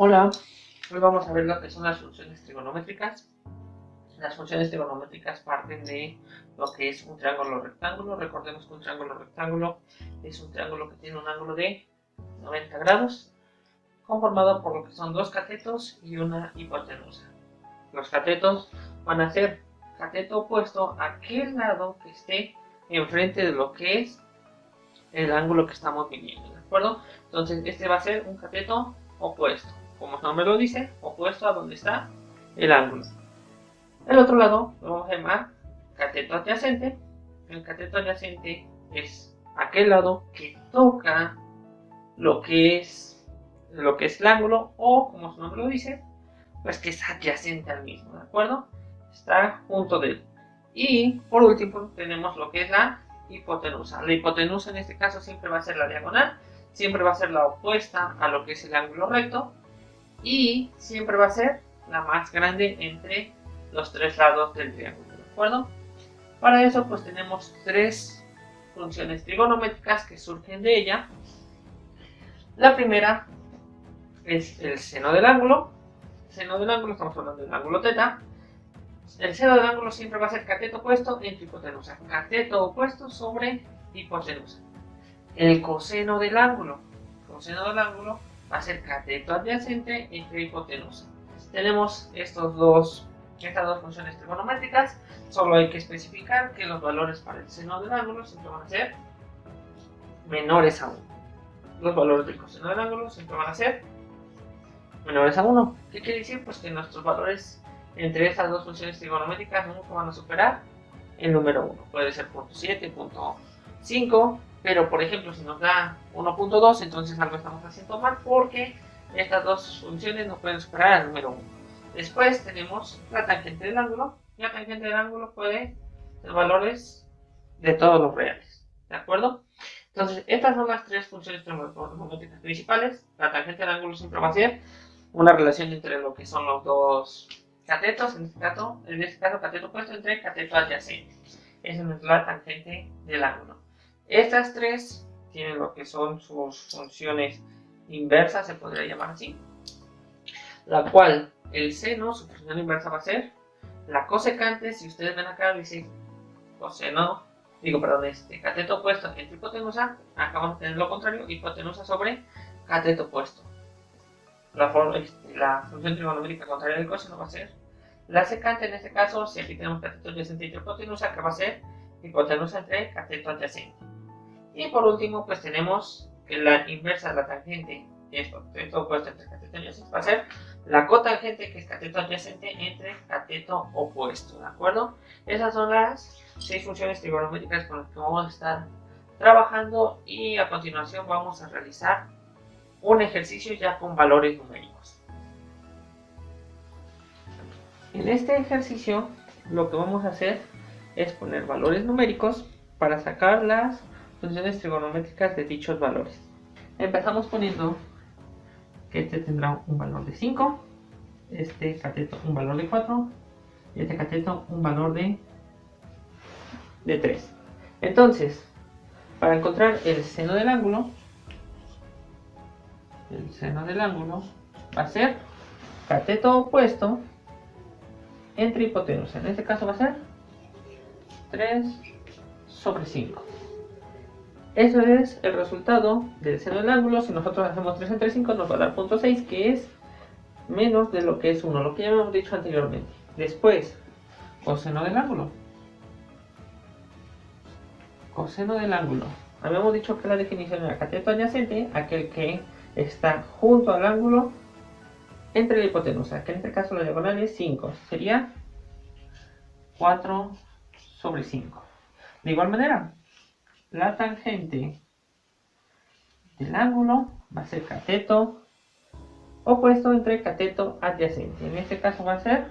Hola, hoy vamos a ver lo que son las funciones trigonométricas. Las funciones trigonométricas parten de lo que es un triángulo rectángulo. Recordemos que un triángulo rectángulo es un triángulo que tiene un ángulo de 90 grados, conformado por lo que son dos catetos y una hipotenusa. Los catetos van a ser cateto opuesto a aquel lado que esté enfrente de lo que es el ángulo que estamos midiendo, ¿de acuerdo? Entonces este va a ser un cateto opuesto, como su nombre lo dice, opuesto a donde está el ángulo. El otro lado lo vamos a llamar cateto adyacente. El cateto adyacente es aquel lado que toca lo que es el ángulo, o como su nombre lo dice, pues que es adyacente al mismo, ¿de acuerdo? Está junto de él. Y por último tenemos lo que es la hipotenusa. La hipotenusa en este caso siempre va a ser la diagonal, siempre va a ser la opuesta a lo que es el ángulo recto y siempre va a ser la más grande entre los tres lados del triángulo, ¿de acuerdo? Para eso pues tenemos tres funciones trigonométricas que surgen de ella. La primera es el seno del ángulo. Seno del ángulo, estamos hablando del ángulo θ. El seno del ángulo siempre va a ser cateto opuesto entre hipotenusa. Cateto opuesto sobre hipotenusa. El coseno del ángulo. Coseno del ángulo va a ser cateto adyacente entre hipotenusa. Tenemos estas dos funciones trigonométricas. Solo hay que especificar que los valores para el seno del ángulo siempre van a ser menores a 1. Los valores del coseno del ángulo siempre van a ser menores a 1. ¿Qué quiere decir? Pues que nuestros valores entre estas dos funciones trigonométricas nunca van a superar el número 1. Puede ser 0.7, 0.5, pero por ejemplo si nos da 1.2, entonces algo estamos haciendo mal porque estas dos funciones no pueden superar el número 1. Después tenemos la tangente del ángulo. La tangente del ángulo puede ser valores de todos los reales, ¿de acuerdo? Entonces estas son las tres funciones trigonométricas principales. La tangente del ángulo siempre va a ser una relación entre lo que son los dos catetos, en este caso cateto opuesto entre cateto adyacente. Esa es la tangente del ángulo. Estas tres tienen lo que son sus funciones inversas, se podría llamar así, la cual el seno, su función inversa va a ser la cosecante. Si ustedes ven acá dice coseno, cateto opuesto entre hipotenusa, acá vamos a tener lo contrario, hipotenusa sobre cateto opuesto. La función trigonométrica contraria del coseno va a ser la secante. En este caso, si aquí tenemos cateto adyacente entre hipotenusa, acá va a ser hipotenusa entre cateto adyacente. Y por último, pues tenemos que la inversa de la tangente, que es cateto opuesto entre cateto adyacente, va a ser la cotangente, que es cateto adyacente entre cateto opuesto, ¿de acuerdo? Esas son las 6 funciones trigonométricas con las que vamos a estar trabajando, y a continuación vamos a realizar un ejercicio ya con valores numéricos. En este ejercicio lo que vamos a hacer es poner valores numéricos para sacar las funciones trigonométricas de dichos valores. Empezamos poniendo que este tendrá un valor de 5, este cateto un valor de 4 y este cateto un valor de 3. Entonces, para encontrar el seno del ángulo va a ser cateto opuesto entre hipotenusa. En este caso va a ser 3 sobre 5. Eso es el resultado del seno del ángulo. Si nosotros hacemos 3 entre 5 nos va a dar 0.6, que es menos de lo que es 1, lo que ya hemos dicho anteriormente. Después, coseno del ángulo. Coseno del ángulo. Habíamos dicho que la definición era cateto adyacente, aquel que está junto al ángulo entre la hipotenusa, que en este caso la diagonal es 5, sería 4 sobre 5. De igual manera, la tangente del ángulo va a ser cateto opuesto entre cateto adyacente. En este caso va a ser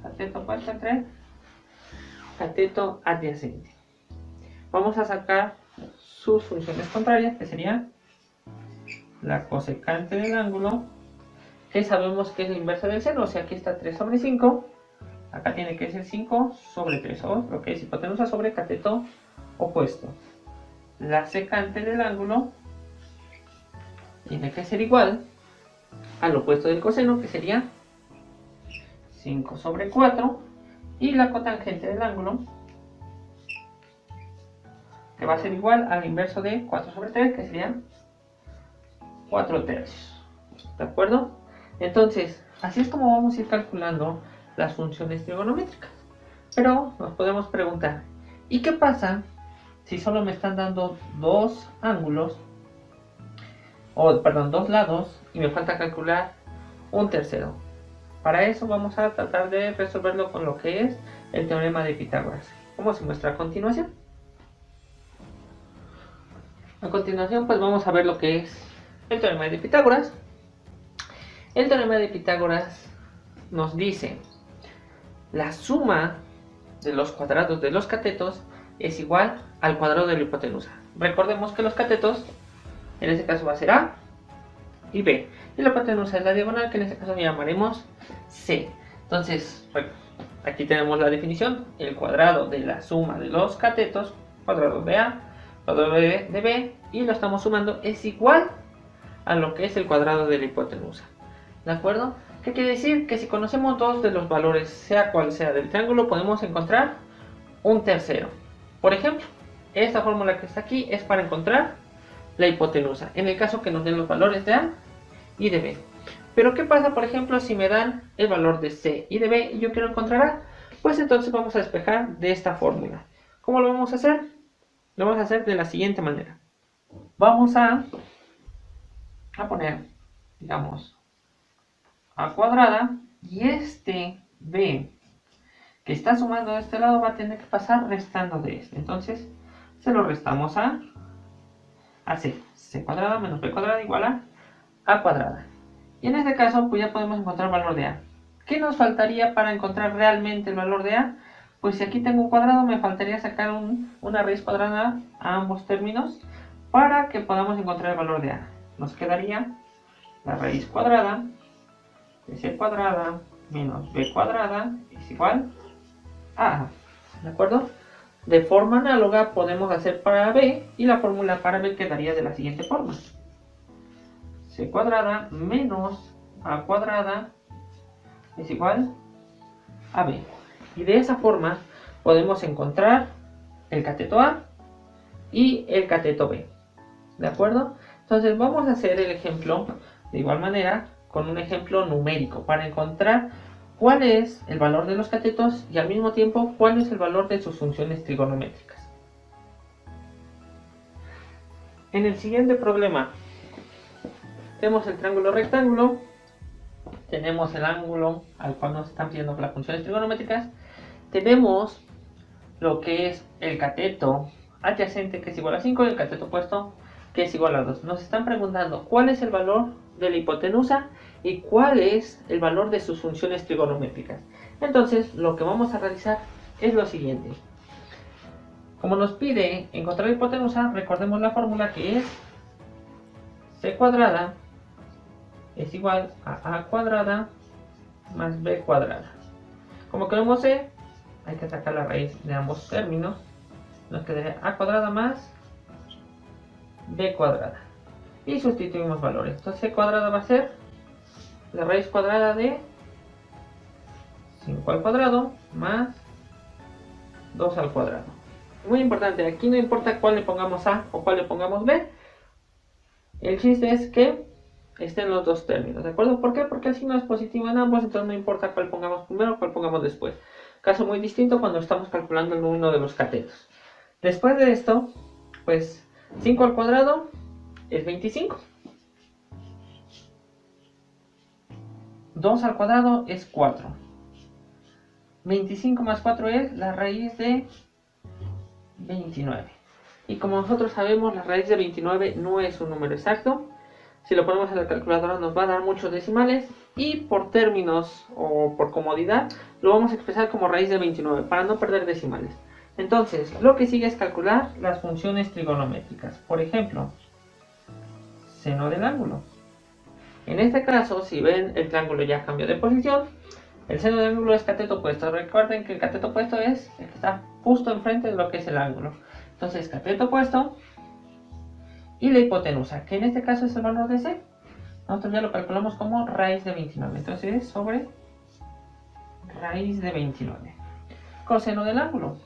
cateto opuesto entre cateto adyacente. Vamos a sacar sus funciones contrarias, que serían la cosecante del ángulo, que sabemos que es la inversa del seno. O sea, aquí está 3 sobre 5, acá tiene que ser 5 sobre 3, o lo que es hipotenusa sobre cateto opuesto. La secante del ángulo tiene que ser igual al opuesto del coseno, que sería 5 sobre 4, y la cotangente del ángulo, que va a ser igual al inverso de 4 sobre 3, que sería 4 tercios. ¿De acuerdo? Entonces, así es como vamos a ir calculando las funciones trigonométricas. Pero nos podemos preguntar, ¿y qué pasa si solo me están dando dos ángulos, dos lados, y me falta calcular un tercero? Para eso vamos a tratar de resolverlo con lo que es el teorema de Pitágoras, como se muestra a continuación. A continuación, pues vamos a ver lo que es el teorema de Pitágoras. El teorema de Pitágoras nos dice: la suma de los cuadrados de los catetos es igual al cuadrado de la hipotenusa. Recordemos que los catetos, en este caso va a ser A y B, y la hipotenusa es la diagonal, que en este caso llamaremos C. Entonces, aquí tenemos la definición: el cuadrado de la suma de los catetos, cuadrado de A, cuadrado de B, y lo estamos sumando, es igual a lo que es el cuadrado de la hipotenusa. ¿De acuerdo? ¿Qué quiere decir? Que si conocemos dos de los valores, sea cual sea del triángulo, podemos encontrar un tercero. Por ejemplo, esta fórmula que está aquí es para encontrar la hipotenusa, en el caso que nos den los valores de A y de B. Pero ¿qué pasa, por ejemplo, si me dan el valor de C y de B y yo quiero encontrar A? Pues entonces vamos a despejar de esta fórmula. ¿Cómo lo vamos a hacer? Lo vamos a hacer de la siguiente manera. Vamos a poner, digamos, A cuadrada, y este B que está sumando de este lado va a tener que pasar restando de este. Entonces se lo restamos a C. C cuadrada menos B cuadrada igual a cuadrada. Y en este caso pues ya podemos encontrar el valor de A. ¿Qué nos faltaría para encontrar realmente el valor de A? Pues si aquí tengo un cuadrado, me faltaría sacar una raíz cuadrada a ambos términos para que podamos encontrar el valor de A. Nos quedaría la raíz cuadrada de C cuadrada menos B cuadrada es igual a A. ¿De acuerdo? De forma análoga podemos hacer para B, y la fórmula para B quedaría de la siguiente forma: C cuadrada menos A cuadrada es igual a B. Y de esa forma podemos encontrar el cateto A y el cateto B. ¿De acuerdo? Entonces vamos a hacer el ejemplo de igual manera con un ejemplo numérico para encontrar cuál es el valor de los catetos y al mismo tiempo cuál es el valor de sus funciones trigonométricas. En el siguiente problema tenemos el triángulo rectángulo, tenemos el ángulo al cual nos están pidiendo las funciones trigonométricas, tenemos lo que es el cateto adyacente, que es igual a 5, y el cateto opuesto, que es igual a 2. Nos están preguntando cuál es el valor de la hipotenusa y cuál es el valor de sus funciones trigonométricas. Entonces lo que vamos a realizar es lo siguiente: como nos pide encontrar la hipotenusa, recordemos la fórmula, que es C cuadrada es igual a A cuadrada más B cuadrada. Como queremos C, hay que sacar la raíz de ambos términos. Nos quedaría A cuadrada más B cuadrada. Y sustituimos valores. Entonces C cuadrada va a ser la raíz cuadrada de 5 al cuadrado más 2 al cuadrado. Muy importante, aquí no importa cuál le pongamos A o cuál le pongamos B. El chiste es que estén los dos términos, ¿de acuerdo? ¿Por qué? Porque el signo es positivo en ambos, entonces no importa cuál pongamos primero o cuál pongamos después. Caso muy distinto cuando estamos calculando el número de los catetos. Después de esto, pues 5 al cuadrado es 25. 2 al cuadrado es 4. 25 más 4 es la raíz de 29. Y como nosotros sabemos, la raíz de 29 no es un número exacto. Si lo ponemos en la calculadora nos va a dar muchos decimales, y por términos o por comodidad lo vamos a expresar como raíz de 29 para no perder decimales. Entonces lo que sigue es calcular las funciones trigonométricas. Por ejemplo, seno del ángulo. En este caso, si ven, el triángulo ya cambió de posición. El seno del ángulo es cateto opuesto. Recuerden que el cateto opuesto es el que está justo enfrente de lo que es el ángulo. Entonces cateto opuesto y la hipotenusa, que en este caso es el valor de C. Nosotros ya lo calculamos como raíz de 29. Entonces es sobre raíz de 29. Coseno del ángulo.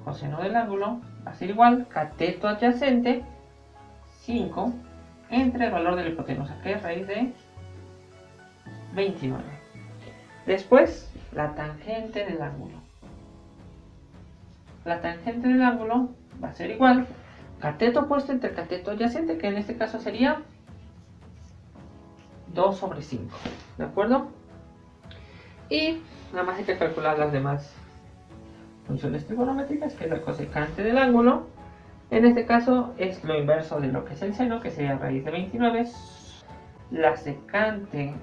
Coseno del ángulo va a ser igual cateto adyacente 5 entre el valor de la hipotenusa, que es raíz de 29. Después, la tangente del ángulo. La tangente del ángulo va a ser igual cateto opuesto entre cateto adyacente, que en este caso sería 2 sobre 5. ¿De acuerdo? Y nada más hay que calcular las demás funciones trigonométricas, que es la cosecante del ángulo. En este caso es lo inverso de lo que es el seno, que sería raíz de 29. La secante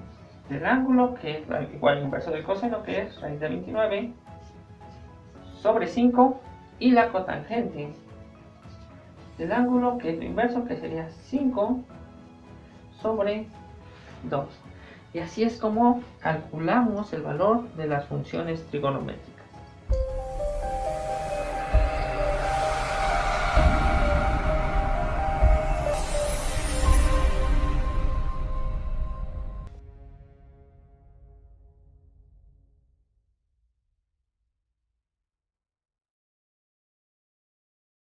del ángulo, que es igual al inverso del coseno, que es raíz de 29 sobre 5. Y la cotangente del ángulo, que es lo inverso, que sería 5 sobre 2. Y así es como calculamos el valor de las funciones trigonométricas.